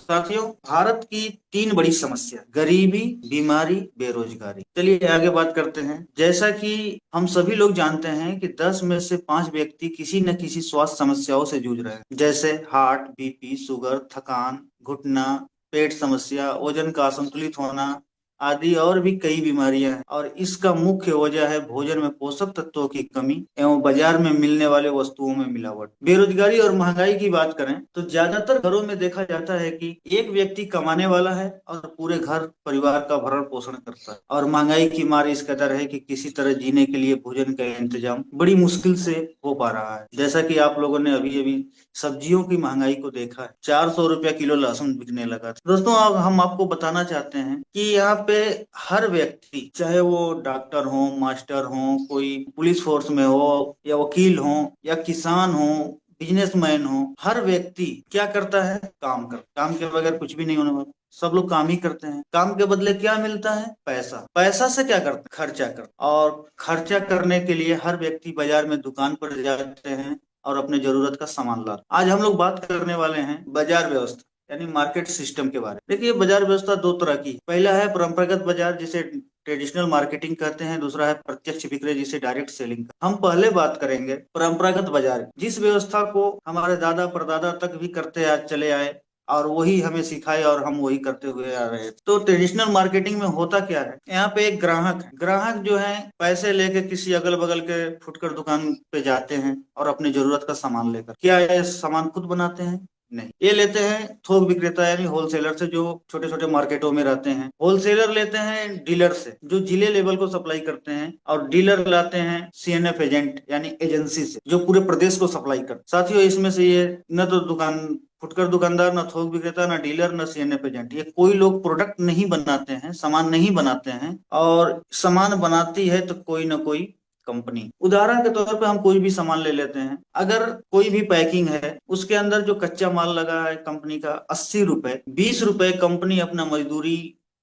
साथियों, भारत की तीन बड़ी समस्या, गरीबी, बीमारी, बेरोजगारी। चलिए आगे बात करते हैं। जैसा कि हम सभी लोग जानते हैं कि 10 में से 5 व्यक्ति किसी न किसी स्वास्थ्य समस्याओं से जूझ रहे हैं, जैसे हार्ट, बीपी, शुगर, थकान, घुटना, पेट समस्या, वजन का असंतुलित होना आदि और भी कई बीमारियां हैं। और इसका मुख्य वजह है भोजन में पोषक तत्वों की कमी एवं बाजार में मिलने वाले वस्तुओं में मिलावट। बेरोजगारी और महंगाई की बात करें तो ज्यादातर घरों में देखा जाता है कि एक व्यक्ति कमाने वाला है और पूरे घर परिवार का भरण पोषण करता है, और महंगाई की मार इस कदर है कि किसी तरह जीने के लिए भोजन का इंतजाम बड़ी मुश्किल से हो पा रहा है। जैसा कि आप लोगों ने अभी अभी सब्जियों की महंगाई को देखा है, 400 रुपया किलो लहसुन बिकने लगा था। दोस्तों, अब हम आपको बताना चाहते हैं कि यहाँ पे हर व्यक्ति, चाहे वो डॉक्टर हो, मास्टर हो, कोई पुलिस फोर्स में हो, या वकील हो, या किसान हो, बिजनेसमैन हो, हर व्यक्ति क्या करता है? काम के बगैर कुछ भी नहीं होने वाला। सब लोग काम ही करते हैं। काम के बदले क्या मिलता है? पैसा। पैसा से क्या करते हैं? खर्चा करते हैं। और खर्चा करने के लिए हर व्यक्ति बाजार में दुकान पर जाते हैं और अपने जरूरत का सामान लाते हैं। आज हम लोग बात करने वाले हैं बाजार व्यवस्था यानी मार्केट सिस्टम के बारे में। देखिए, बाजार व्यवस्था दो तरह की। पहला है परंपरागत बाजार, जिसे ट्रेडिशनल मार्केटिंग कहते हैं। दूसरा है प्रत्यक्ष विक्रय, जिसे डायरेक्ट सेलिंग। हम पहले बात करेंगे परंपरागत बाजार, जिस व्यवस्था को हमारे दादा परदादा तक भी करते आज चले आए और वही हमें सिखाए और हम वही करते हुए आ रहे हैं। तो ट्रेडिशनल मार्केटिंग में होता क्या है? यहाँ पे एक ग्राहक है। ग्राहक जो है पैसे लेके किसी अगल बगल के फुटकर दुकान पे जाते हैं और अपनी जरूरत का सामान लेकर, क्या ये सामान खुद बनाते हैं? नहीं, ये लेते हैं थोक विक्रेता यानी होलसेलर से, जो छोटे छोटे मार्केटों में रहते हैं। होलसेलर लेते हैं डीलर से, जो जिले लेवल को सप्लाई करते हैं, और डीलर लाते हैं सीएनएफ एजेंट यानी एजेंसी से, जो पूरे प्रदेश को सप्लाई करते हैं। साथियों, इसमें से ये न तो फुटकर दुकानदार, न थोक विक्रेता, न डीलर, न सीएनएफ एजेंट, ये कोई लोग प्रोडक्ट नहीं बनाते हैं, सामान नहीं बनाते हैं। और सामान बनाती है तो कोई ना कोई कंपनी। उदाहरण के तौर पे हम कोई भी सामान ले लेते हैं। अगर कोई भी पैकिंग है, उसके अंदर जो कच्चा माल लगा है कंपनी का 80 रुपए, 20 रुपए कंपनी अपना मजदूरी,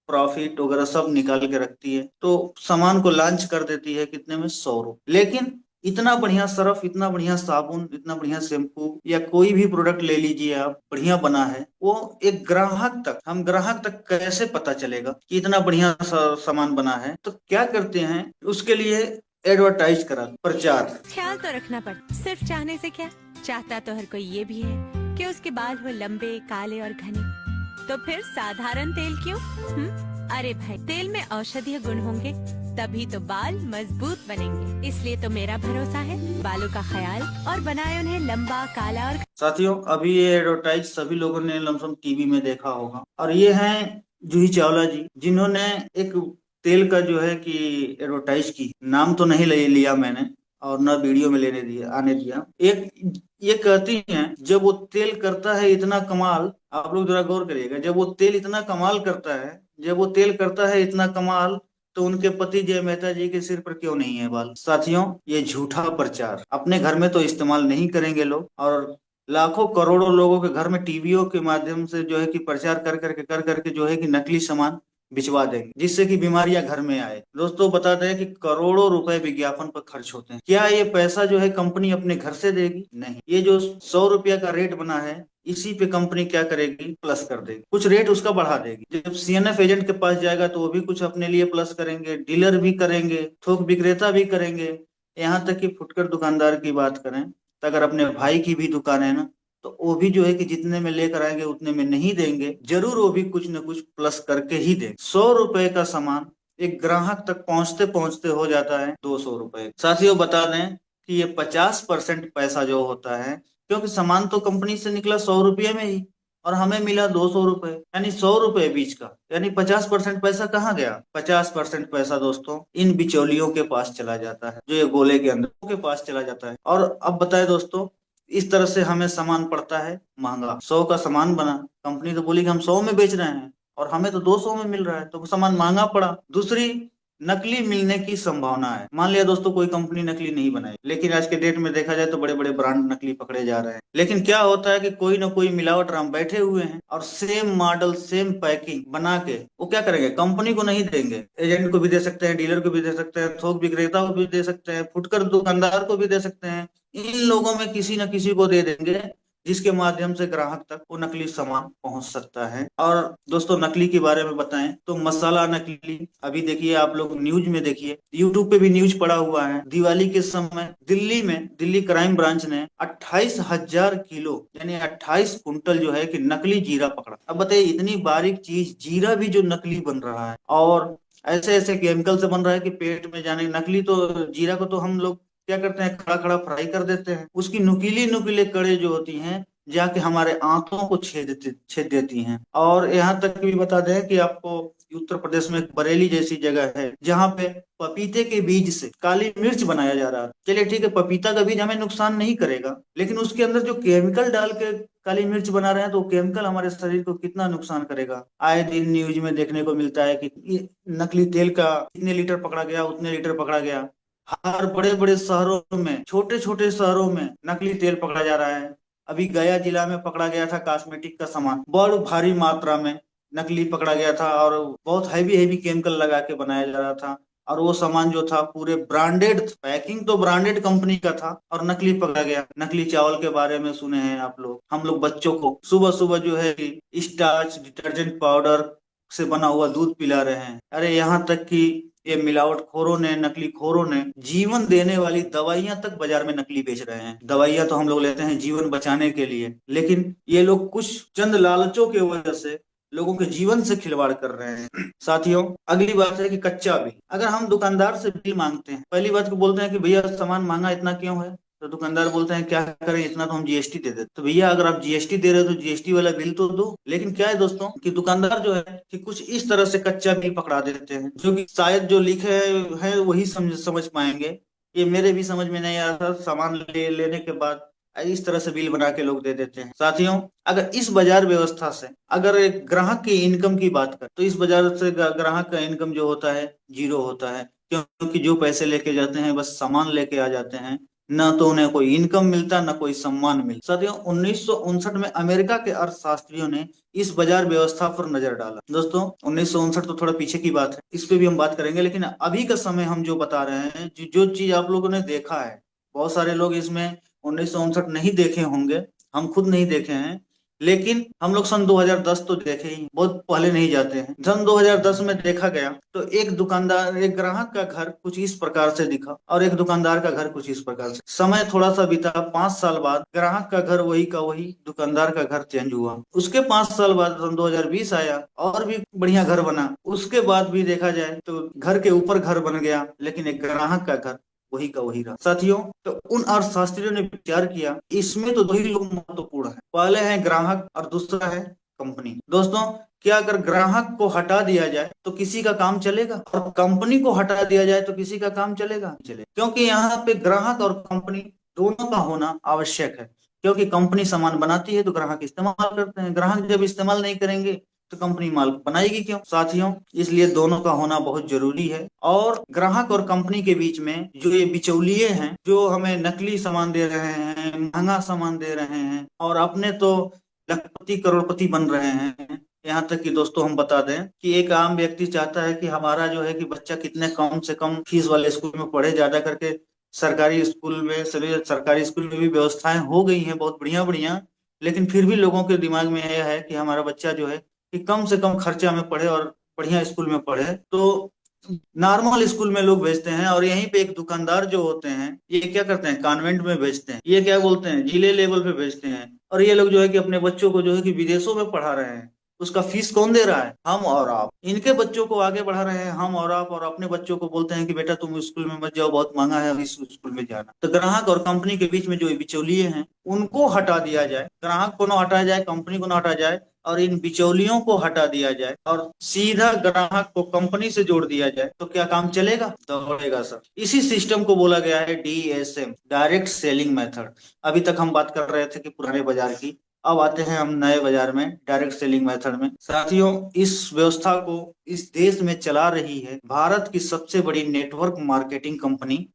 प्रॉफिट वगैरह सब निकाल के रखती है, तो सामान को लॉन्च कर देती है कितने में? 100 रुपए। लेकिन इतना बढ़िया सरफ, इतना बढ़िया साबुन, इतना बढ़िया शैम्पू, या कोई भी प्रोडक्ट ले लीजिए आप, बढ़िया बना है, वो एक ग्राहक तक कैसे पता चलेगा कि इतना बढ़िया सामान बना है? तो क्या करते हैं उसके लिए? एडवर्टाइज करा, प्रचार। ख्याल तो रखना पड़ता, सिर्फ चाहने से क्या, चाहता तो हर कोई ये भी है कि उसके बाल हो लंबे, काले और घने। तो फिर साधारण तेल क्यों? अरे भाई, तेल में औषधीय गुण होंगे, तभी तो बाल मजबूत बनेंगे। इसलिए तो मेरा भरोसा है बालों का ख्याल और बनाए उन्हें लंबा, काला और। साथियों, अभी ये एडवर्टाइज सभी लोगों ने लमसम टीवी में देखा होगा, और ये हैं जूही चावला जी, जिन्होंने एक तेल का जो है कि एडवर्टाइज की। नाम तो नहीं ले लिया मैंने, और न वीडियो में लेने दिया, आने दिया। एक ये कहती हैं, जब वो तेल करता है इतना कमाल, आप लोग जरा गौर करिएगा, जब वो तेल इतना कमाल करता है, जब वो तेल करता है इतना कमाल, तो उनके पति जय मेहता जी के सिर पर क्यों नहीं है बाल? साथियों, ये झूठा प्रचार। अपने घर में तो इस्तेमाल नहीं करेंगे लोग, और लाखों करोड़ों लोगों के घर में टीवियों के माध्यम से जो है कि प्रचार कर करके जो है कि नकली सामान बिचवा देंगे, जिससे कि बीमारियां घर में आए। दोस्तों, बता दें कि करोड़ों रुपए विज्ञापन पर खर्च होते हैं। क्या ये पैसा जो है कंपनी अपने घर से देगी? नहीं, ये जो 100 रुपया का रेट बना है, इसी पे कंपनी क्या करेगी? प्लस कर देगी, कुछ रेट उसका बढ़ा देगी। जब सीएनएफ एजेंट के पास जाएगा तो वो भी कुछ अपने लिए प्लस करेंगे, डीलर भी करेंगे, थोक विक्रेता भी करेंगे। यहाँ तक कि फुटकर दुकानदार की बात करें तो अगर अपने भाई की भी दुकान है ना, तो वो भी जो है कि जितने में लेकर आएंगे उतने में नहीं देंगे, जरूर वो भी कुछ न कुछ प्लस करके ही देंगे। 100 रुपए का सामान एक ग्राहक तक पहुंचते पहुंचते हो जाता है 200 रुपए। साथियों, बता दें कि ये 50% पैसा जो होता है, क्योंकि सामान तो कंपनी से निकला 100 रुपये में ही, और हमें मिला 200 रुपए, यानी 100 रुपए बीच का, यानी 50% पैसा कहाँ गया? 50% पैसा दोस्तों इन बिचौलियों के पास चला जाता है, जो ये गोले के अंदर के पास चला जाता है। और अब बताए दोस्तों, इस तरह से हमें सामान पड़ता है महंगा। 100 का सामान बना, कंपनी तो बोली कि हम 100 में बेच रहे हैं, और हमें तो 200 में मिल रहा है, तो सामान महंगा पड़ा। दूसरी, नकली मिलने की संभावना है। मान लिया दोस्तों कोई कंपनी नकली नहीं बनाई, लेकिन आज के डेट में देखा जाए तो बड़े बड़े ब्रांड नकली पकड़े जा रहे हैं। लेकिन क्या होता है कि कोई ना कोई मिलावट राम बैठे हुए हैं, और सेम मॉडल, सेम पैकिंग बना के वो क्या करेंगे? कंपनी को नहीं देंगे, एजेंट को भी दे सकते हैं, डीलर को भी दे सकते हैं, थोक विक्रेता को भी दे सकते हैं, फुटकर दुकानदार को भी दे सकते हैं। इन लोगों में किसी न किसी को दे देंगे, जिसके माध्यम से ग्राहक तक वो नकली सामान पहुंच सकता है। और दोस्तों नकली के बारे में बताएं तो मसाला नकली, अभी देखिए आप लोग न्यूज में देखिए, यूट्यूब पे भी न्यूज पड़ा हुआ है, दिवाली के समय दिल्ली क्राइम ब्रांच ने 28,000 किलो यानी 28 कुंटल जो है कि नकली जीरा पकड़ा। अब बताइए इतनी बारीक चीज जीरा भी जो नकली बन रहा है और ऐसे ऐसे केमिकल से बन रहा है कि पेट में जाने। नकली तो जीरा को तो हम लोग क्या करते हैं, खड़ा खड़ा फ्राई कर देते हैं, उसकी नुकीली नुकीले कड़े जो होती हैं जाके हमारे आंतों को छेद देती हैं। और यहाँ तक भी बता दें कि आपको उत्तर प्रदेश में एक बरेली जैसी जगह है जहाँ पे पपीते के बीज से काली मिर्च बनाया जा रहा है। चलिए ठीक है, पपीता का बीज हमें नुकसान नहीं करेगा, लेकिन उसके अंदर जो केमिकल डाल के काली मिर्च बना रहे हैं तो केमिकल हमारे शरीर को कितना नुकसान करेगा। आए दिन न्यूज में देखने को मिलता है कि नकली तेल का इतने लीटर पकड़ा गया, उतने लीटर पकड़ा गया। हर बड़े बड़े शहरों में, छोटे छोटे शहरों में नकली तेल पकड़ा जा रहा है। अभी गया जिला में पकड़ा गया था कॉस्मेटिक का सामान, बड़ भारी मात्रा में नकली पकड़ा गया था और बहुत हैवी हैवी केमिकल लगा के बनाया जा रहा था। और वो सामान जो था पूरे ब्रांडेड, पैकिंग तो ब्रांडेड कंपनी का था और नकली पकड़ा गया। नकली चावल के बारे में सुने हैं आप लोग, हम लोग बच्चों को सुबह सुबह जो है स्टार्च डिटर्जेंट पाउडर से बना हुआ दूध पिला रहे हैं। अरे यहाँ तक कि ये मिलावट खोरों ने, नकली खोरों ने जीवन देने वाली दवाइयां तक बाजार में नकली बेच रहे हैं। दवाइयां तो हम लोग लेते हैं जीवन बचाने के लिए, लेकिन ये लोग कुछ चंद लालचों की वजह से लोगों के जीवन से खिलवाड़ कर रहे हैं। साथियों अगली बात है कि कच्चा बिल। अगर हम दुकानदार से बिल मांगते हैं, पहली बात को बोलते हैं कि भैया सामान महंगा इतना क्यों है, तो दुकानदार बोलते हैं क्या करें, इतना तो हम जीएसटी दे देते। तो भैया अगर आप जीएसटी दे रहे हो तो जीएसटी वाला बिल तो दो। लेकिन क्या है दोस्तों कि दुकानदार जो है कि कुछ इस तरह से कच्चा बिल पकड़ा देते हैं जो कि शायद जो लिखे है वही समझ पाएंगे। ये मेरे भी समझ में नहीं आ रहा था, सामान लेने के बाद इस तरह से बिल बना के लोग दे देते हैं। साथियों अगर इस बाजार व्यवस्था से अगर एक ग्राहक की इनकम की बात करें तो इस बाजार से ग्राहक का इनकम जो होता है जीरो होता है, क्योंकि जो पैसे लेके जाते हैं बस सामान लेके आ जाते हैं, न तो उन्हें कोई इनकम मिलता न कोई सम्मान मिलता। साथियों 1959 में अमेरिका के अर्थशास्त्रियों ने इस बाजार व्यवस्था पर नजर डाला। दोस्तों 1959 तो थोड़ा पीछे की बात है, इस पे भी हम बात करेंगे, लेकिन अभी का समय हम जो बता रहे हैं, जो चीज आप लोगों ने देखा है, बहुत सारे लोग इसमें 1959 नहीं देखे होंगे, हम खुद नहीं देखे हैं, लेकिन हम लोग सन 2010 तो देखे ही, बहुत पहले नहीं जाते हैं। सन 2010 में देखा गया तो एक ग्राहक का घर कुछ इस प्रकार से दिखा और एक दुकानदार का घर कुछ इस प्रकार से। समय थोड़ा सा बीता, 5 साल बाद ग्राहक का घर वही का वही, दुकानदार का घर चेंज हुआ। उसके 5 साल बाद सन 2020 आया और भी बढ़िया घर बना। उसके बाद भी देखा जाए तो घर के ऊपर घर बन गया, लेकिन एक ग्राहक का घर वही का वही रहा। साथियों तो उन अर्थशास्त्रियों ने विचार किया इसमें तो दो ही लोग महत्वपूर्ण है, पहले है ग्राहक और दूसरा है कंपनी। दोस्तों क्या अगर ग्राहक को हटा दिया जाए तो किसी का काम चलेगा, और कंपनी को हटा दिया जाए तो किसी का काम चलेगा? क्योंकि यहाँ पे ग्राहक और कंपनी दोनों का होना आवश्यक है। क्योंकि कंपनी सामान बनाती है तो ग्राहक इस्तेमाल करते हैं, ग्राहक जब इस्तेमाल नहीं करेंगे तो कंपनी माल बनाएगी क्यों? साथियों इसलिए दोनों का होना बहुत जरूरी है। और ग्राहक और कंपनी के बीच में जो ये बिचौलिए हैं, जो हमें नकली सामान दे रहे हैं, महंगा सामान दे रहे हैं और अपने तो लखपति करोड़पति बन रहे हैं। यहाँ तक कि दोस्तों हम बता दें कि एक आम व्यक्ति चाहता है कि हमारा जो है कि बच्चा कितने कम से कम फीस वाले स्कूल में पढ़े, ज्यादा करके सरकारी स्कूल में, सरकारी स्कूल में भी व्यवस्थाएं हो गई हैं बहुत बढ़िया बढ़िया, लेकिन फिर भी लोगों के दिमाग में यह है कि हमारा बच्चा जो है कि कम से कम खर्चा में पढ़े और बढ़िया स्कूल में पढ़े, तो नॉर्मल स्कूल में लोग भेजते हैं। और यहीं पे एक दुकानदार जो होते हैं ये क्या करते हैं, कॉन्वेंट में भेजते हैं, ये क्या बोलते हैं जिले लेवल पे भेजते हैं। और ये लोग जो है कि अपने बच्चों को जो है कि विदेशों में पढ़ा रहे हैं, उसका फीस कौन दे रहा है? हम और आप। इनके बच्चों को आगे बढ़ा रहे हैं हम और आप, और अपने बच्चों को बोलते हैं कि बेटा तुम स्कूल में मत जाओ, बहुत महंगा है इस स्कूल में जाना। तो ग्राहक और कंपनी के बीच में जो बिचौलिए हैं उनको हटा दिया जाए, ग्राहक को ना हटाया जाए, कंपनी को ना हटाया जाए, और इन बिचौलियों को हटा दिया जाए और सीधा ग्राहक को कंपनी से जोड़ दिया जाए, तो क्या काम चलेगा? दौड़ेगा सर। इसी सिस्टम को बोला गया है DSM, डायरेक्ट सेलिंग मेथड। अभी तक हम बात कर रहे थे कि पुराने बाजार की, अब आते हैं हम नए बाजार में, डायरेक्ट सेलिंग मेथड में। साथियों इस व्यवस्था को इस देश में चला रही है भारत की सबसे बड़ी network marketing company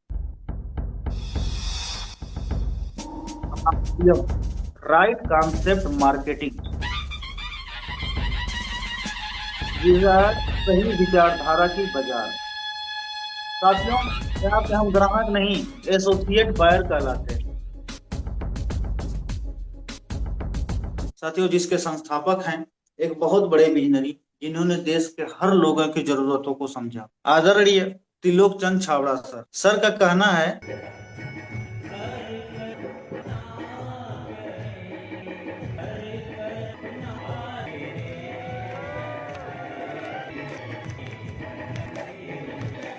right concept marketing. सही विचारधारा की बाजार। साथियों यहाँ पे हम ग्राहक नहीं, एसोसिएट बायर कहलाते हैं। साथियों, जिसके संस्थापक हैं एक बहुत बड़े विजनरी, जिन्होंने देश के हर लोगों की जरूरतों को समझा, आदरणीय त्रिलोक चंद छाबड़ा सर। सर का कहना है,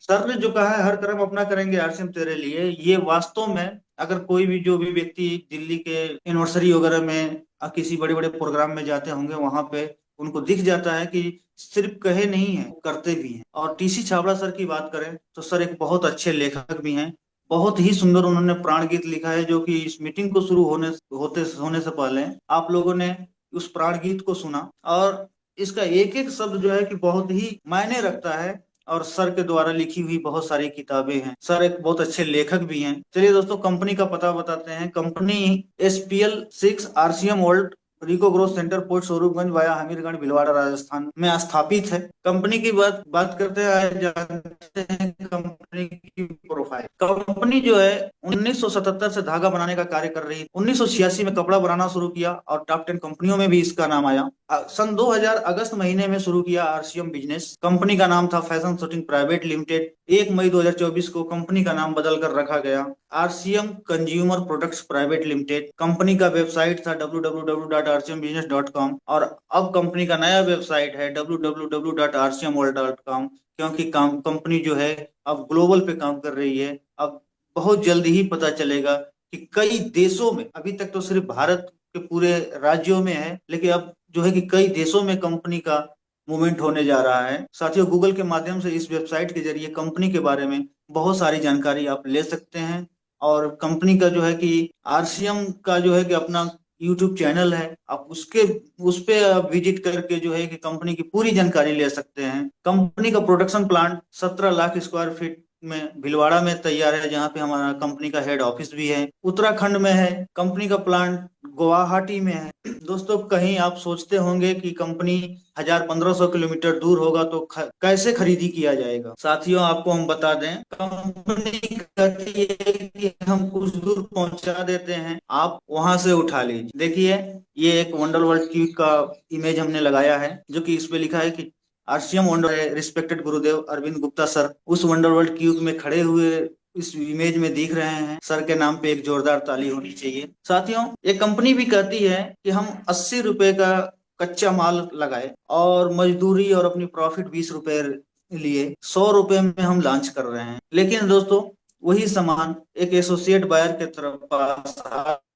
सर ने जो कहा है हर कर्म अपना करेंगे आरसीएम तेरे लिए, ये वास्तव में अगर कोई भी जो भी व्यक्ति दिल्ली के एनिवर्सरी वगैरह में किसी बड़े बड़े प्रोग्राम में जाते होंगे, वहां पे उनको दिख जाता है कि सिर्फ कहे नहीं है, करते भी हैं। और टीसी छाबड़ा सर की बात करें तो सर एक बहुत अच्छे लेखक भी हैं। बहुत ही सुंदर उन्होंने प्राण गीत लिखा है, जो कि इस मीटिंग को शुरू होने से पहले आप लोगों ने उस प्राण गीत को सुना, और इसका एक एक शब्द जो है कि बहुत ही मायने रखता है। और सर के द्वारा लिखी हुई बहुत सारी किताबें हैं। सर एक बहुत अच्छे लेखक भी हैं। चलिए दोस्तों, कंपनी का पता बताते हैं। Company SPL 6 RCM old RIICO growth centre, post Swaroopganj via Hamirgarh Bhilwara Rajasthan में स्थापित है। कंपनी की बात करते हैं, जानते हैं कंपनी की प्रोफाइल। कंपनी जो है 1977 से धागा बनाने का कार्य कर रही है। 1986 में कपड़ा बनाना शुरू किया और टॉप 10 कंपनियों में भी इसका नाम आया। सन 2000 अगस्त महीने में शुरू किया आरसीएम बिजनेस। कंपनी का नाम था फैशन शूटिंग प्राइवेट लिमिटेड। 1 मई 2024 को कंपनी का नाम बदल कर रखा गया RCM consumer products private limited. Company का वेबसाइट था www.rcmbusiness.com, और अब कंपनी का नया वेबसाइट है www.rcmworld.com, क्योंकि कंपनी जो है अब ग्लोबल पे काम कर रही है। अब बहुत जल्दी ही पता चलेगा कि कई देशों में, अभी तक तो सिर्फ भारत के पूरे राज्यों में है, लेकिन अब जो है कि कई देशों में कंपनी का मूवमेंट होने जा रहा है। साथियों, गूगल के माध्यम से इस वेबसाइट के जरिए कंपनी के बारे में बहुत सारी जानकारी आप ले सकते हैं। और कंपनी का जो है कि आरसीएम का जो है कि अपना यूट्यूब चैनल है, आप उस पे विजिट करके जो है कि कंपनी की पूरी जानकारी ले सकते हैं। कंपनी का production plant 17 lakh square feet में भीलवाड़ा में तैयार है, जहाँ पे हमारा कंपनी का हेड ऑफिस भी है। उत्तराखंड में है। कंपनी का प्लांट गुवाहाटी में है। दोस्तों, कहीं आप सोचते होंगे कि कंपनी 1000-1500 किलोमीटर दूर होगा तो कैसे खरीदी किया जाएगा। साथियों, आपको हम बता दें, कंपनी कहती है कि हम कुछ दूर पहुंचा देते हैं, आप वहां से उठा लीजिए। देखिए, ये एक वंडर वर्ल्ड क्यूब का इमेज हमने लगाया है, जो कि इस पे लिखा है कि आरसीएम वंडर रिस्पेक्टेड गुरुदेव अरविंद गुप्ता सर उस वंडर वर्ल्ड क्यूब में खड़े हुए इस इमेज में दिख रहे हैं। सर के नाम पे एक जोरदार ताली होनी चाहिए। साथियों, ये कंपनी भी कहती है कि हम 80 रुपए का कच्चा माल लगाए और मजदूरी और अपनी प्रॉफिट 20 रुपए लिए 100 रुपए में हम लॉन्च कर रहे हैं। लेकिन दोस्तों, वही सामान एक एसोसिएट बायर के तरफ पास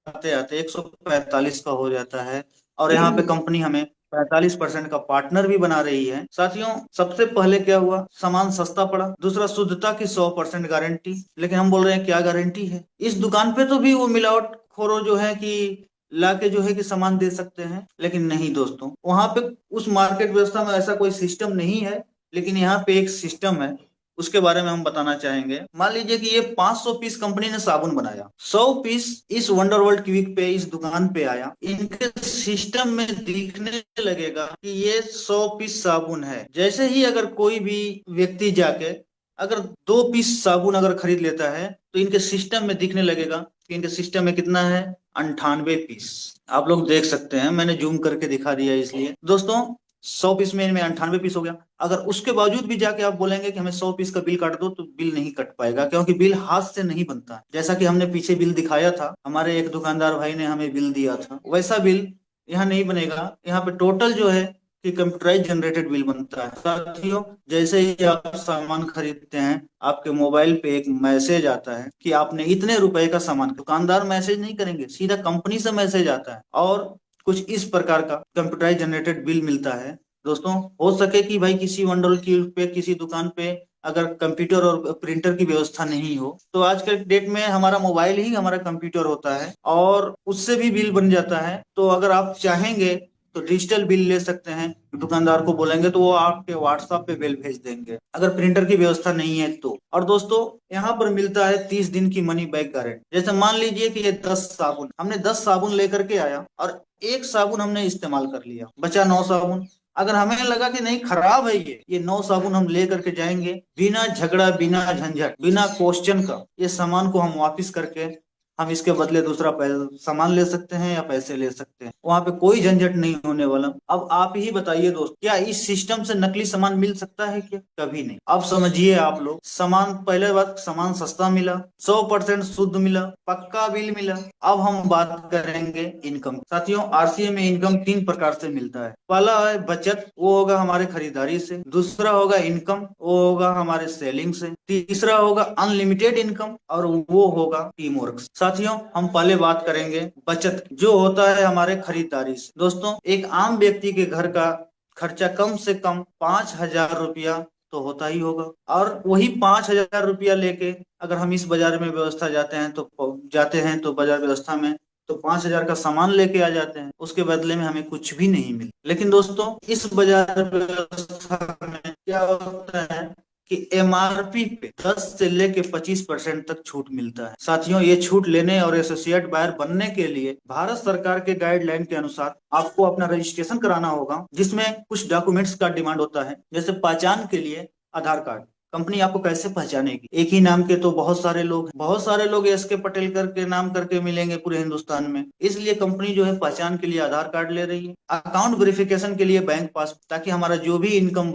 आते आते 145 का हो जाता है, और यहाँ पे कंपनी हमें 45% का पार्टनर भी बना रही है। साथियों, सबसे पहले क्या हुआ, सामान सस्ता पड़ा। दूसरा, शुद्धता की 100% गारंटी। लेकिन हम बोल रहे हैं क्या गारंटी है, इस दुकान पे तो भी वो मिलावट खोरो जो है कि लाके जो है कि सामान दे सकते हैं। लेकिन नहीं दोस्तों, वहां पे उस मार्केट व्यवस्था में ऐसा कोई सिस्टम नहीं है। लेकिन यहाँ पे एक सिस्टम है, उसके बारे में हम बताना चाहेंगे। मान लीजिए कि ये 500 पीस कंपनी ने साबुन बनाया, 100 पीस इस वंडर वर्ल्ड क्विक पे, इस दुकान पे आया। इनके सिस्टम में दिखने लगेगा कि ये 100 पीस साबुन है। जैसे ही अगर कोई भी व्यक्ति जाके अगर 2 पीस साबुन अगर खरीद लेता है, तो इनके सिस्टम में दिखने लगेगा कि इनके सिस्टम में कितना है, 98 पीस। आप लोग देख सकते हैं, मैंने जूम करके दिखा दिया इसलिए। दोस्तों, 100 पीस में इनमें 98 पीस हो गया। अगर उसके बावजूद भी जाके आप बोलेंगे कि हमें 100 पीस का बिल काट दो, तो बिल नहीं कट पाएगा, क्योंकि बिल हाथ से नहीं बनता है। जैसा कि हमने पीछे बिल दिखाया था, हमारे एक दुकानदार भाई ने हमें बिल दिया था, वैसा बिल यहाँ नहीं बनेगा। यहाँ पे टोटल जो है कि कंप्यूटराइज जनरेटेड बिल बनता है। साथियों, जैसे ही आप सामान खरीदते हैं, आपके मोबाइल पे एक मैसेज आता है कि आपने इतने रुपए का सामान, दुकानदार मैसेज नहीं करेंगे, सीधा कंपनी से मैसेज आता है, और कुछ इस प्रकार का कंप्यूटराइज जनरेटेड बिल मिलता है। दोस्तों, हो सके कि भाई किसी वंडर क्यूब पे, किसी दुकान पे अगर कंप्यूटर और प्रिंटर की व्यवस्था नहीं हो, तो आज के डेट में हमारा मोबाइल ही हमारा कंप्यूटर होता है, और उससे भी बिल बन जाता है। तो अगर आप चाहेंगे तो डिजिटल बिल ले सकते हैं। दुकानदार को बोलेंगे तो वो आपके व्हाट्सएप पे बिल भेज देंगे, अगर प्रिंटर की व्यवस्था नहीं है तो। और दोस्तों, यहाँ पर मिलता है 30 दिन की मनी बैक गारंटी। जैसे मान लीजिए कि ये 10 साबुन, हमने 10 साबुन लेकर के आया और एक साबुन हमने इस्तेमाल कर लिया, बचा 9 साबुन। अगर हमें लगा कि नहीं, खराब है ये 9 साबुन हम ले करके जाएंगे, बिना झगड़ा, बिना झंझट, बिना क्वेश्चन का ये सामान को हम वापस करके हम इसके बदले दूसरा सामान ले सकते हैं या पैसे ले सकते हैं, वहां पे कोई झंझट नहीं होने वाला। अब आप ही बताइए दोस्त, क्या इस सिस्टम से नकली सामान मिल सकता है क्या? कभी नहीं। अब समझिए आप लोग, सामान, पहले बात, सामान सस्ता मिला, 100% शुद्ध मिला, पक्का बिल मिला। अब हम बात करेंगे इनकम। साथियों, आरसीए में इनकम 3 प्रकार से मिलता है। पहला है बचत, वो होगा हमारे खरीदारी से। दूसरा होगा इनकम, वो होगा हमारे सेलिंग से। तीसरा होगा अनलिमिटेड इनकम, और वो होगा टीम वर्क। साथियों, हम पहले बात करेंगे बचत, जो होता है हमारे खरीदारी से। दोस्तों, एक आम व्यक्ति के घर का खर्चा कम से कम 5,000 रुपया तो होता ही होगा, और वही 5,000 रुपया लेके अगर हम इस बाजार में व्यवस्था जाते हैं तो बाजार व्यवस्था में तो 5,000 का सामान लेके आ जाते हैं, उसके बदले में हमें कुछ भी नहीं मिला। लेकिन दोस्तों, इस बाजार व्यवस्था में क्या होता है कि एमआरपी पे 10 से लेके 25% तक छूट मिलता है। साथियों, ये छूट लेने और एसोसिएट बायर बनने के लिए भारत सरकार के गाइडलाइन के अनुसार आपको अपना रजिस्ट्रेशन कराना होगा, जिसमें कुछ डॉक्यूमेंट्स का डिमांड होता है। जैसे पहचान के लिए आधार कार्ड। कंपनी आपको कैसे पहचानेगी? एक ही नाम के तो बहुत सारे लोग एस के पटेल करके नाम करके मिलेंगे पूरे हिंदुस्तान में। इसलिए कंपनी जो है पहचान के लिए आधार कार्ड ले रही है। अकाउंट वेरिफिकेशन के लिए बैंक पास, ताकि हमारा जो भी इनकम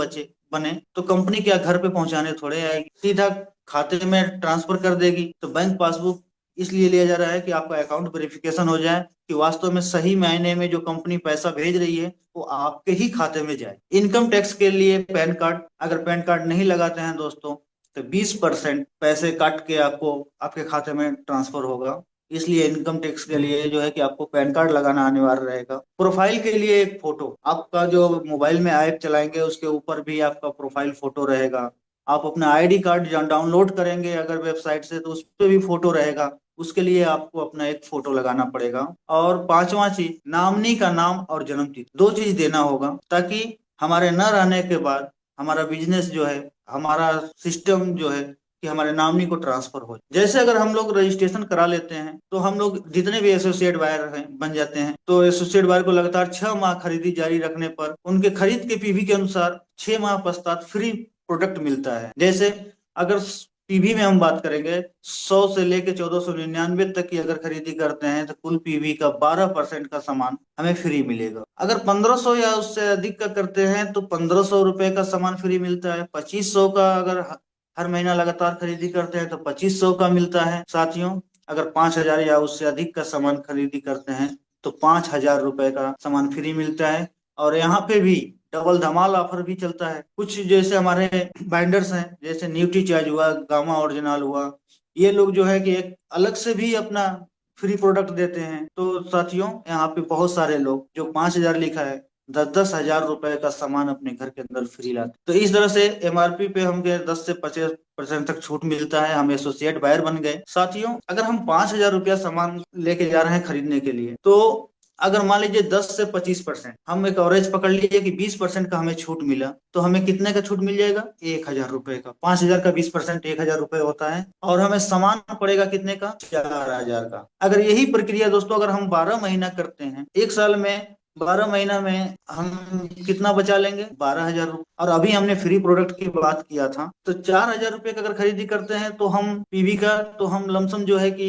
बने तो कंपनी क्या घर पे पहुंचाने थोड़े आएगी, सीधा खाते में ट्रांसफर कर देगी। तो बैंक पासबुक इसलिए लिया जा रहा है कि आपका अकाउंट वेरिफिकेशन हो जाए, कि वास्तव में सही मायने में जो कंपनी पैसा भेज रही है वो आपके ही खाते में जाए। इनकम टैक्स के लिए पैन कार्ड, अगर पैन कार्ड नहीं लगाते हैं दोस्तों तो 20% पैसे काट के आपको आपके खाते में ट्रांसफर होगा। इसलिए इनकम टैक्स के लिए जो है कि आपको पैन कार्ड लगाना अनिवार्य रहेगा। प्रोफाइल के लिए एक फोटो, आपका जो मोबाइल में ऐप चलाएंगे उसके ऊपर भी आपका प्रोफाइल फोटो रहेगा। आप अपना आईडी कार्ड डाउनलोड करेंगे अगर वेबसाइट से तो उस पर भी फोटो रहेगा, उसके लिए आपको अपना एक फोटो लगाना पड़ेगा। और पांचवा चीज, नॉमिनी का नाम और जन्म तिथि, 2 चीज देना होगा, ताकि हमारे न रहने के बाद हमारा बिजनेस जो है, हमारा सिस्टम जो है कि हमारे नॉमिनी को ट्रांसफर हो। जैसे अगर हम लोग रजिस्ट्रेशन करा लेते हैं तो हम लोग जितने भी एसोसिएट बायर हैं बन जाते हैं, तो एसोसिएट बायर को लगातार 6 माह खरीदी जारी रखने पर उनके खरीद के पीवी के अनुसार 6 माह पश्चात फ्री प्रोडक्ट मिलता है। जैसे अगर पीवी में हम बात करेंगे, 100 से लेके 1499 तक की अगर खरीदी करते हैं तो कुल पीवी का 12% का सामान हमें फ्री मिलेगा। अगर 1500 या उससे अधिक का करते हैं तो 1500 रुपए का सामान फ्री मिलता है। 2500 का अगर हर महीना लगातार खरीदी करते हैं तो 2500 का मिलता है। साथियों, अगर 5,000 या उससे अधिक का सामान खरीदी करते हैं तो 5,000 रुपए का सामान फ्री मिलता है। और यहाँ पे भी डबल धमाल ऑफर भी चलता है। कुछ जैसे हमारे बाइंडर्स हैं, जैसे न्यूट्री चार्ज हुआ, गामा ओरिजिनल हुआ, ये लोग जो है कि एक अलग से भी अपना फ्री प्रोडक्ट देते हैं। तो साथियों, यहाँ पे बहुत सारे लोग जो 5,000 लिखा है 10,000 रुपए का सामान अपने घर के अंदर फ्री लाते। तो इस तरह से एमआरपी पे हम 10 से 25% तक छूट मिलता है। हम एसोसिएट बायर बन गए। साथियों, अगर हम 5,000 रुपया सामान लेके जा रहे हैं खरीदने के लिए, तो अगर मान लीजिए 10 से 25%, हम एक एवरेज पकड़ लीजिए कि 20% का हमें छूट मिला, तो हमें कितने का छूट मिल जाएगा? 1,000 रुपए का। 5,000 का 20% 1,000 रुपए होता है, और हमें सामान पड़ेगा कितने का? 4,000 का। अगर यही प्रक्रिया दोस्तों अगर हम 12 महीना करते हैं, एक साल में 12 महीना में हम कितना बचा लेंगे? 12,000 रुपए। और अभी हमने फ्री प्रोडक्ट की बात किया था, तो 4,000 रुपए का अगर खरीदी करते हैं तो हम पीवी का तो हम लमसम जो है कि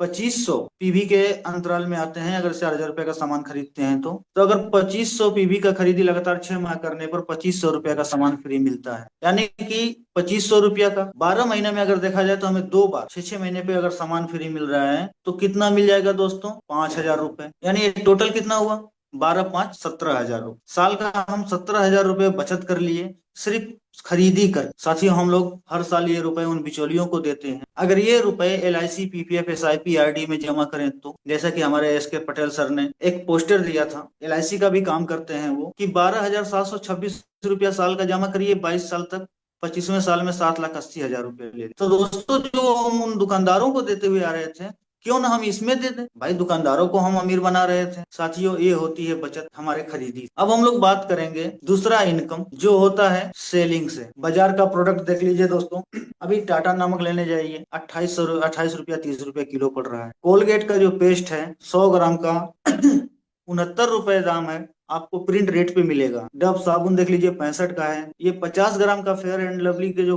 2500 पीवी के अंतराल में आते हैं। अगर 4,000 रुपए का सामान खरीदते हैं तो अगर 2500 पीवी का खरीदी लगातार 6 माह करने पर 2500 रुपए का सामान फ्री मिलता है। यानी कि 2500 रुपया का 12 महीने में अगर देखा जाए तो हमें 2 बार 6 महीने पे अगर सामान फ्री मिल रहा है तो कितना मिल जाएगा दोस्तों? 5,000 रुपए। यानी टोटल कितना हुआ? 12 5 17,000 रुपए। साल का हम 17,000 रुपए बचत कर लिए सिर्फ खरीदी कर। साथियों, हम लोग हर साल ये रुपए उन बिचौलियों को देते हैं। अगर ये रुपए LIC PPF SIP RD में जमा करें तो, जैसा कि हमारे SK पटेल सर ने एक पोस्टर दिया था, LIC का भी काम करते हैं वो, कि 12,726 रुपया साल का जमा करिए 22 साल तक, 25वें साल में 7,80,000 रुपए ले। तो दोस्तों, जो हम उन दुकानदारों को देते हुए आ रहे थे, क्यों ना हम इसमें दे दें? भाई, दुकानदारों को हम अमीर बना रहे थे। साथियों, ये होती है बचत हमारे खरीदी। अब हम लोग बात करेंगे दूसरा इनकम, जो होता है सेलिंग से। बाजार का प्रोडक्ट देख लीजिए दोस्तों, अभी टाटा नमक लेने जाइए, 28 रुपया 30 रुपया किलो पड़ रहा है। कोलगेट का जो पेस्ट है 100 ग्राम का 69 रुपए दाम है। आपको प्रिंट रेट पे मिलेगा। डव साबुन देख लीजिए 65 का है। ये 50 ग्राम का फेयर एंड लवली के जो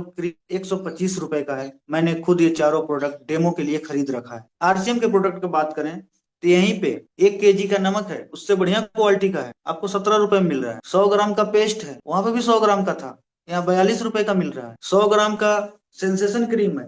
125 रुपए का है। मैंने खुद ये चारों प्रोडक्ट डेमो के लिए खरीद रखा है। आरसीएम के प्रोडक्ट की बात करें तो यहीं पे 1 kg का नमक है, उससे बढ़िया क्वालिटी का है, आपको 17 रुपए में मिल रहा है। 100 ग्राम का पेस्ट है, वहां पे भी 100 ग्राम का था, यहाँ 42 रुपए का मिल रहा है। 100 ग्राम का सेंसेशन क्रीम है,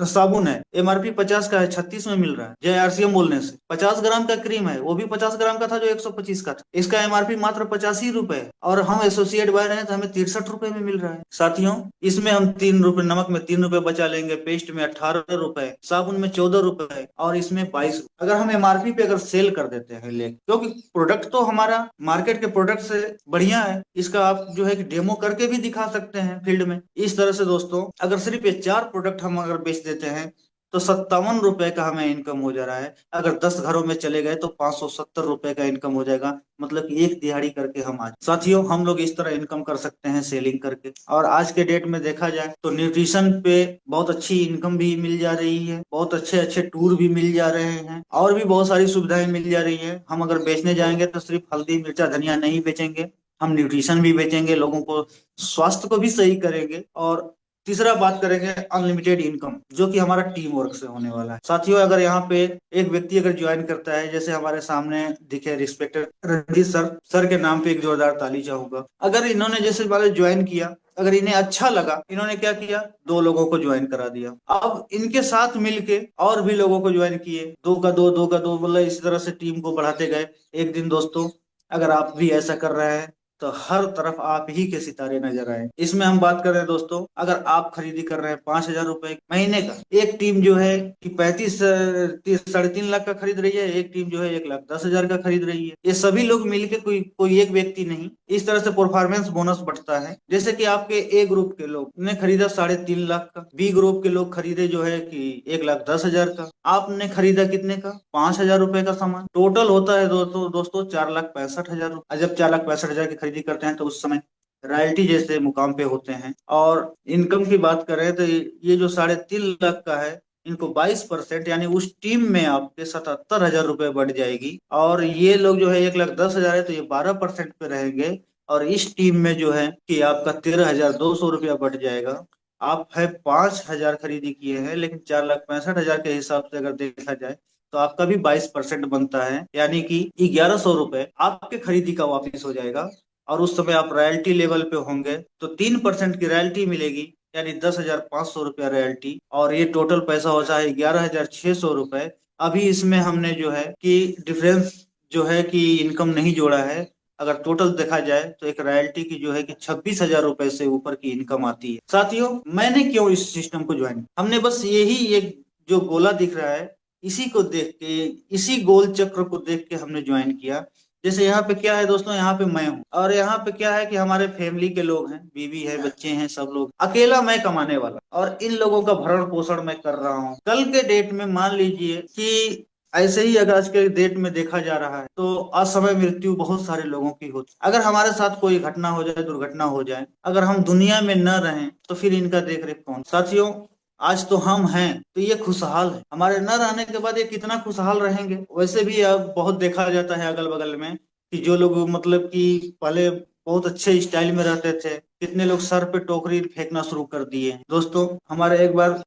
साबुन है, एमआरपी 50 का है, 36 में मिल रहा है जय आरसीएम बोलने से। 50 ग्राम का क्रीम है, वो भी 50 ग्राम का था जो 125 का था, इसका एमआरपी मात्र 85 रुपए है, और हम एसोसिएट बाय रहे हैं तो हमें 63 रुपए में मिल रहा है। साथियों, इसमें हम 3 रुपए, नमक में 3 रुपए बचा लेंगे, पेस्ट में 18 रुपए, साबुन में 14 रुपए, और इसमें 22। अगर हम एमआरपी पे अगर सेल कर देते हैं ले, क्योंकि प्रोडक्ट तो हमारा मार्केट के प्रोडक्ट से बढ़िया है, इसका आप जो है कि डेमो करके भी दिखा सकते हैं फील्ड में। इस तरह से दोस्तों, अगर सिर्फ ये 4 प्रोडक्ट हम अगर बेच देते हैं तो 57 रुपए का हमें इनकम हो जा रहा है। अगर 10 घरों में चले गए तो 570 रुपए का इनकम हो जाएगा, मतलब कि एक दिहाड़ी करके हम आज। साथियों, हम लोग इस तरह इनकम कर सकते हैं सेलिंग करके। और आज के डेट में देखा जाए तो न्यूट्रिशन पे बहुत अच्छी इनकम भी मिल जा रही है, बहुत अच्छे अच्छे टूर भी मिल जा रहे हैं, और भी बहुत सारी सुविधाएं मिल जा रही है। हम अगर बेचने जाएंगे तो सिर्फ हल्दी मिर्चा धनिया नहीं बेचेंगे, हम न्यूट्रिशन भी बेचेंगे, लोगों को स्वास्थ्य को भी सही करेंगे। और तीसरा बात करेंगे अनलिमिटेड इनकम, जो कि हमारा टीम वर्क से होने वाला है। साथियों, अगर यहाँ पे एक व्यक्ति अगर ज्वाइन करता है, जैसे हमारे सामने दिखे रिस्पेक्टेड रंजीत सर के नाम पे एक जोरदार ताली चाहूंगा। अगर इन्होंने जैसे वाले ज्वाइन किया, अगर इन्हें अच्छा लगा, इन्होंने क्या किया, 2 लोगों को ज्वाइन करा दिया। अब इनके साथ मिलके और भी लोगों को ज्वाइन किए, 2 का 2, 2 का 2, बोला, इसी तरह से टीम को बढ़ाते गए। एक दिन दोस्तों, अगर आप भी ऐसा कर रहे हैं तो हर तरफ आप ही के सितारे नजर आए। इसमें हम बात कर रहे हैं दोस्तों, अगर आप खरीदी कर रहे हैं 5,000 रुपए महीने का, एक टीम जो है कि 3.5 लाख का खरीद रही है, एक टीम जो है 1,10,000 का खरीद रही है। ये सभी लोग मिलके, कोई कोई एक व्यक्ति नहीं। इस तरह से परफॉर्मेंस बोनस बढ़ता है। जैसे कि आपके ए ग्रुप के लोग ने खरीदा 3.5 लाख का, बी ग्रुप के लोग खरीदे जो है कि 1,10,000 का, आपने खरीदा कितने का, 5,000 रुपए का सामान। टोटल होता है दोस्तों 4,65,000 रुपए। जब 4,65,000 की खरीदी करते हैं तो उस समय रॉयल्टी जैसे मुकाम पे होते हैं। और इनकम की बात करें तो ये जो 3.5 लाख का है, इनको 22% यानी उस टीम में आपके 77,000 रुपए बढ़ जाएगी। और ये लोग जो है 1,10,000 है तो ये 12% पे रहेंगे, और इस टीम में जो है कि आपका 13,200 रुपया बढ़ जाएगा। आप है 5,000 खरीदी किए हैं, लेकिन 4,65,000 के हिसाब से अगर देखा जाए तो आपका भी 22% बनता है, यानी कि 1,100 रुपए आपके खरीदी का वापिस हो जाएगा। और उस समय आप रॉयल्टी लेवल पे होंगे तो 3% की रॉयल्टी मिलेगी, यानी 10,500 रुपया रॉयल्टी, और ये टोटल पैसा होता है 11,600 रुपए। अभी इसमें हमने जो है कि डिफरेंस जो है कि इनकम नहीं जोड़ा है। अगर टोटल देखा जाए तो एक रॉयल्टी की जो है कि 26,000 रुपए से ऊपर की इनकम आती है। साथियों, मैंने क्यों इस सिस्टम को ज्वाइन, हमने बस यही एक जो गोला दिख रहा है, इसी को देख के, इसी गोल चक्र को देख के हमने ज्वाइन किया। जैसे यहाँ पे क्या है दोस्तों, यहाँ पे मैं हूँ, और यहाँ पे क्या है कि हमारे फैमिली के लोग हैं, बीवी है, बच्चे हैं, सब लोग, अकेला मैं कमाने वाला, और इन लोगों का भरण पोषण मैं कर रहा हूँ। कल के डेट में मान लीजिए कि ऐसे ही अगर आज के डेट में देखा जा रहा है तो असमय मृत्यु बहुत सारे लोगों की होती। अगर हमारे साथ कोई घटना हो जाए, दुर्घटना हो जाए, अगर हम दुनिया में न रहें तो फिर इनका देख रेख कौन। साथियों, आज तो हम हैं तो ये खुशहाल है, हमारे न रहने के बाद ये कितना खुशहाल रहेंगे। वैसे भी अब बहुत देखा जाता है अगल बगल में कि जो लोग मतलब कि पहले बहुत अच्छे स्टाइल में रहते थे, कितने लोग सर पे टोकरी फेंकना शुरू कर दिए। दोस्तों, हमारे एक बार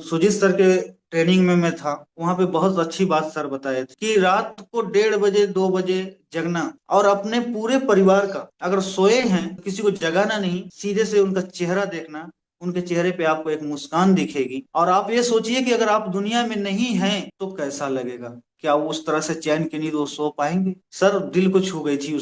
सुजीत सर के ट्रेनिंग में मैं था, वहां पे बहुत अच्छी बात सर बताए थे कि रात को 1:30 2 बजे जगना, और अपने पूरे परिवार का, अगर सोए हैं किसी को जगाना नहीं, सीधे से उनका चेहरा देखना, उनके चेहरे पे आपको एक मुस्कान दिखेगी। और आप ये सोचिए कि अगर आप दुनिया में नहीं हैं तो कैसा लगेगा, क्या वो उस तरह से चैन की नींद वो सो पाएंगे। सर, दिल को छू गई थी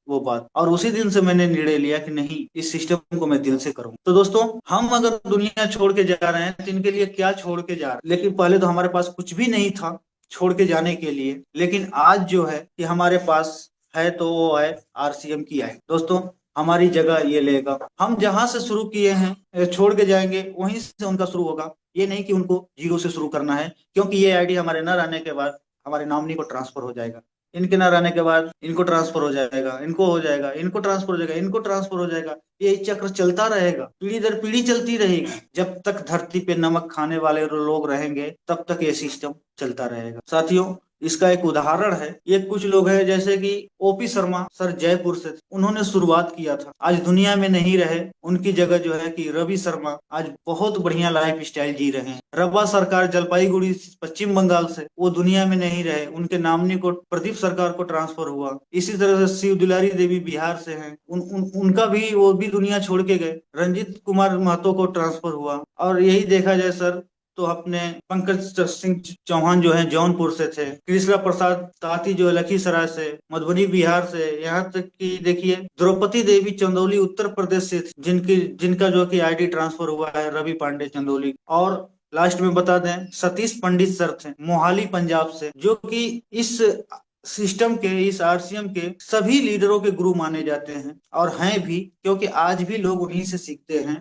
वो बात, और उसी दिन से मैंने निर्णय लिया कि नहीं, इस सिस्टम को मैं दिल से करूँ। तो दोस्तों, हम अगर दुनिया छोड़ के जा रहे हैं तो इनके लिए क्या छोड़ के जा रहे हैं, लेकिन पहले तो हमारे पास कुछ भी नहीं था छोड़ के जाने के लिए, लेकिन आज जो है कि हमारे पास है तो वो है आरसीएम की आई। दोस्तों, हमारी जगह ये लेगा, हम जहां से शुरू किए हैं छोड़ के जाएंगे, वहीं से उनका शुरू होगा। ये नहीं कि उनको जीरो से शुरू करना है, क्योंकि ये आईडी हमारे न रहने के बाद हमारे नॉमिनी को ट्रांसफर हो जाएगा, इनके न रहने के बाद इनको ट्रांसफर हो जाएगा, इनको हो जाएगा, इनको ट्रांसफर हो जाएगा, इनको ट्रांसफर हो जाएगा। ये चक्र चलता रहेगा, पीढ़ी दर पीढ़ी चलती रहेगी। जब तक धरती पे नमक खाने वाले लोग रहेंगे तब तक ये सिस्टम चलता रहेगा। साथियों, इसका एक उदाहरण है, ये कुछ लोग हैं जैसे कि ओपी शर्मा सर जयपुर से थे, उन्होंने शुरुआत किया था, आज दुनिया में नहीं रहे, उनकी जगह जो है कि रवि शर्मा आज बहुत बढ़िया लाइफ स्टाइल जी रहे हैं। रबा सरकार जलपाईगुड़ी पश्चिम बंगाल से, वो दुनिया में नहीं रहे, उनके नामनी को प्रदीप सरकार को ट्रांसफर हुआ। इसी तरह से शिव दुलारी देवी बिहार से हैं, उनका भी वो भी दुनिया छोड़ के गए। रंजीत कुमार महतो को ट्रांसफर हुआ। और यही देखा जाए सर तो अपने पंकज सिंह चौहान जो है जौनपुर से थे, कृष्णा प्रसाद ताती जो है लखीसराय से, मधुबनी बिहार से, यहाँ तक कि देखिए द्रौपदी देवी चंदौली उत्तर प्रदेश से थी, जिनका जो कि आईडी ट्रांसफर हुआ है रवि पांडे चंदौली। और लास्ट में बता दें सतीश पंडित सर थे मोहाली पंजाब से, जो कि इस सिस्टम के, इस आरसीएम के सभी लीडरों के गुरु माने जाते हैं और हैं भी, क्योंकि आज भी लोग उन्हीं से सीखते हैं।